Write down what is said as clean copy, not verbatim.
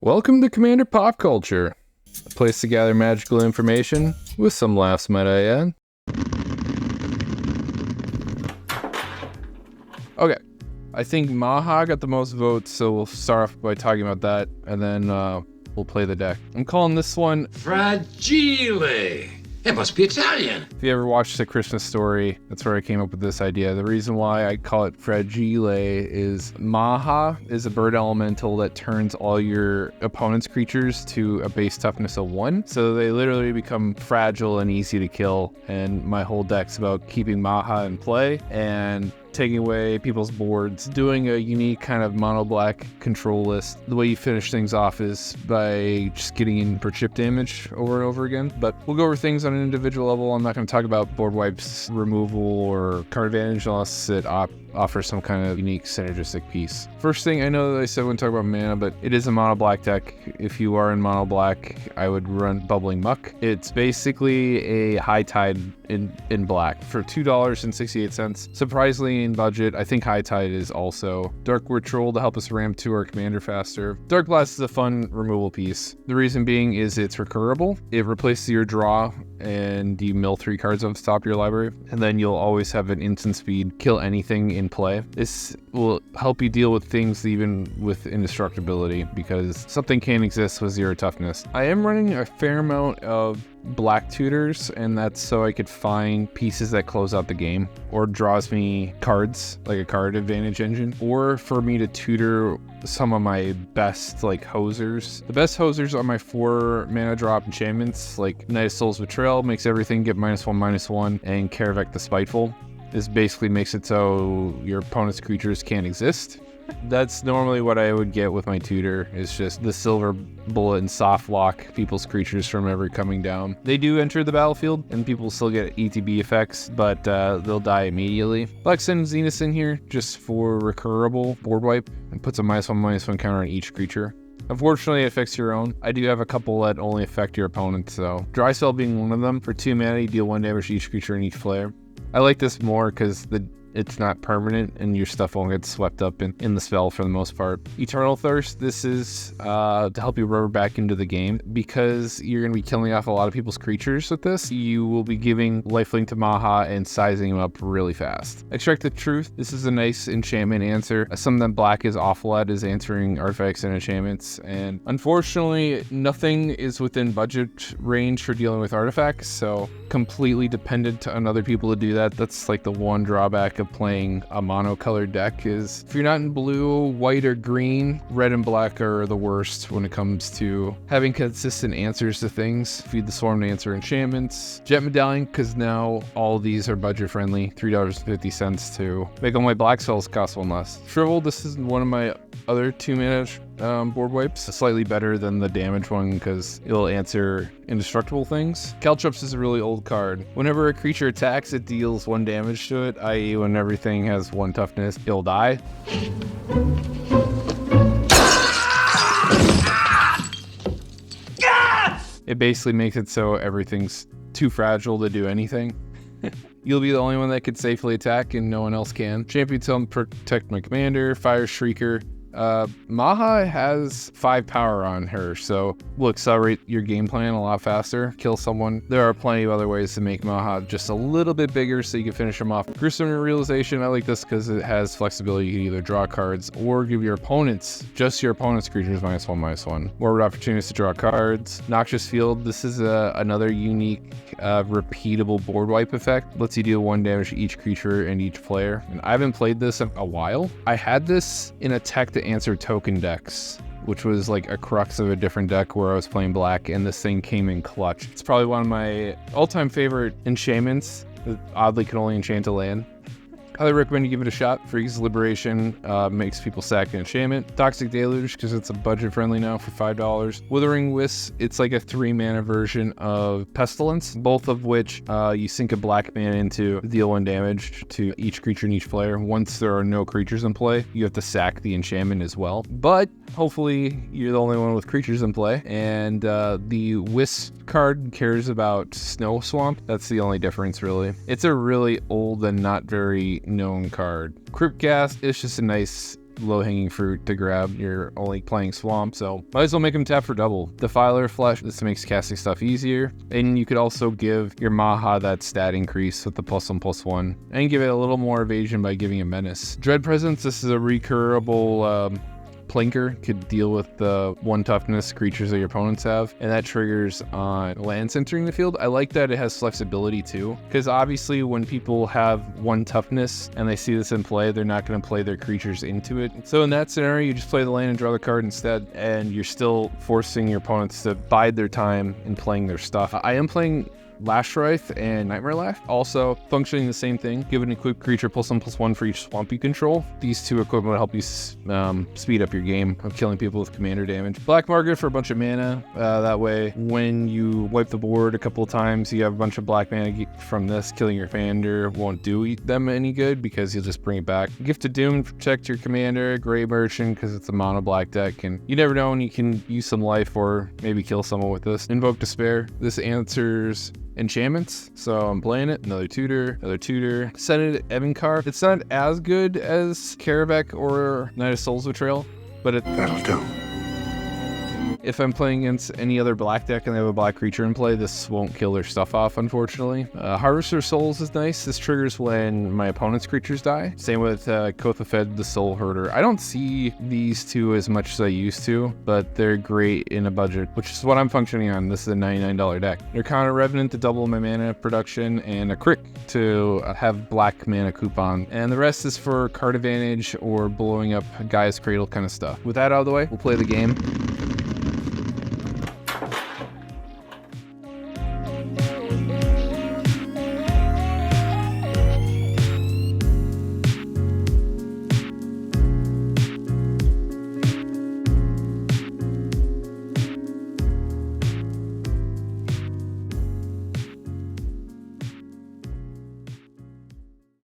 Welcome to Commander Pop Culture, a place to gather magical information with some laughs, might I add. Okay, I think Maha got the most votes, so we'll start off by talking about that, and then we'll play the deck. I'm calling this one Fragile. It must be Italian. If you ever watched A Christmas Story, that's where I came up with this idea. The reason why I call it Fragile is Maha is a bird elemental that turns all your opponent's creatures to a base toughness of 1. So they literally become fragile and easy to kill. And my whole deck's about keeping Maha in play and taking away people's boards, doing a unique kind of mono black control list. The way you finish things off is by just getting in per chip damage over and over again. But we'll go over things on an individual level. I'm not going to talk about board wipes removal or card advantage unless it offers some kind of unique synergistic piece. First thing, I know that I said I wouldn't talk about mana, but it is a mono black deck. If you are in mono black, I would run Bubbling Muck. It's basically a High Tide in black for $2.68. Surprisingly in budget, I think High Tide is also. Dark Ritual to help us ramp to our commander faster. Dark Blast is a fun removal piece. The reason being is it's recurable. It replaces your draw and you mill 3 cards off the top of your library, and then you'll always have an instant speed, kill anything in play. This will help you deal with things even with indestructibility, because something can't exist with 0 toughness. I am running a fair amount of black tutors, and that's so I could find pieces that close out the game or draws me cards, like a card advantage engine, or for me to tutor some of my best like hosers. The best hosers are my 4 mana drop enchantments, like Knight of Souls Betrayal makes everything get -1/-1, and Karavek the Spiteful. This basically makes it so your opponent's creatures can't exist. That's normally what I would get with my tutor, is just the silver bullet and soft lock people's creatures from ever coming down. They do enter the battlefield and people still get ETB effects, but they'll die immediately. Black send Zenith in here just for recurable board wipe and puts a -1/-1 counter on each creature. Unfortunately, it affects your own. I do have a couple that only affect your opponent, so Dry Spell being one of them. For 2 mana, you deal 1 damage to each creature and each player. I like this more because it's not permanent and your stuff won't get swept up in the spell for the most part. Eternal Thirst, this is to help you rubber back into the game. Because you're going to be killing off a lot of people's creatures with this, you will be giving lifelink to Maha and sizing him up really fast. Extract the Truth, this is a nice enchantment answer. Something that black is awful at is answering artifacts and enchantments, and unfortunately nothing is within budget range for dealing with artifacts, so completely dependent on other people to do that. That's like the one drawback of playing a monocolored deck, is if you're not in blue, white, or green, red and black are the worst when it comes to having consistent answers to things. Feed the Swarm to answer enchantments. Jet Medallion, because now all these are budget friendly, $3.50 to make all my black spells cost 1 less. Shrivel, this is one of my other 2 mana board wipes, slightly better than the damage one because it'll answer indestructible things. Caltrops is a really old card. Whenever a creature attacks, it deals 1 damage to it, i.e. when everything has 1 toughness, it'll die. It basically makes it so everything's too fragile to do anything. You'll be the only one that can safely attack and no one else can. Champion to protect my commander. Fire Shrieker. Maha has 5 power on her, so will accelerate your game plan a lot faster, kill someone. There are plenty of other ways to make Maha just a little bit bigger so you can finish him off. Gruesome Realization, I like this because it has flexibility. You can either draw cards or give your opponents, just your opponent's creatures, -1/-1. More opportunities to draw cards. Noxious Field, this is another unique repeatable board wipe effect. Lets you deal 1 damage to each creature and each player. And I haven't played this in a while. I had this in a tech to answer token decks, which was like a crux of a different deck where I was playing black, and this thing came in clutch. It's probably one of my all-time favorite enchantments that oddly can only enchant a land. Highly recommend you give it a shot. Freeze Liberation makes people sack an enchantment. Toxic Deluge, because it's a budget friendly now for $5. Withering Wisp, it's like a 3 mana version of Pestilence, both of which you sink a black mana into, deal 1 damage to each creature and each player. Once there are no creatures in play, you have to sack the enchantment as well. But hopefully you're the only one with creatures in play, and the Wisp card cares about Snow Swamp. That's the only difference, really. It's a really old and not very known card. Cryptghast is just a nice low-hanging fruit to grab. You're only playing swamp, so might as well make him tap for double. Defiler Flesh, this makes casting stuff easier. And you could also give your Maha that stat increase with the +1/+1, and give it a little more evasion by giving it Menace. Dread Presence, this is a recurable Plinker, could deal with the 1 toughness creatures that your opponents have, and that triggers on lands entering the field. I like that it has flexibility too, because obviously when people have 1 toughness and they see this in play, they're not going to play their creatures into it. So in that scenario, you just play the land and draw the card instead, and you're still forcing your opponents to bide their time in playing their stuff. I am playing Lashwraith and Nightmare Laugh, also functioning the same thing. Give an equipped creature +1/+1 for each swamp you control. These 2 equipment will help you speed up your game of killing people with commander damage. Black Market for a bunch of mana. That way, when you wipe the board a couple of times, you have a bunch of black mana from this. Killing your commander won't do them any good because you'll just bring it back. Gift of Doom, protect your commander. Gray Merchant, because it's a mono black deck, and you never know when you can use some life or maybe kill someone with this. Invoke Despair. This answers Enchantments, so I'm playing it. Another tutor. Senate Evankar. It's not as good as Karavek or Knight of Souls Betrayal, but That'll do. if I'm playing against any other black deck and they have a black creature in play, this won't kill their stuff off, unfortunately. Harvester Souls is nice. This triggers when my opponent's creatures die. Same with Kothafed, the Soul Herder. I don't see these 2 as much as I used to, but they're great in a budget, which is what I'm functioning on. This is a $99 deck. Nirkana Revenant to double my mana production, and a Crick to have black mana coupon. And the rest is for card advantage or blowing up Gaia's Cradle kind of stuff. With that out of the way, we'll play the game.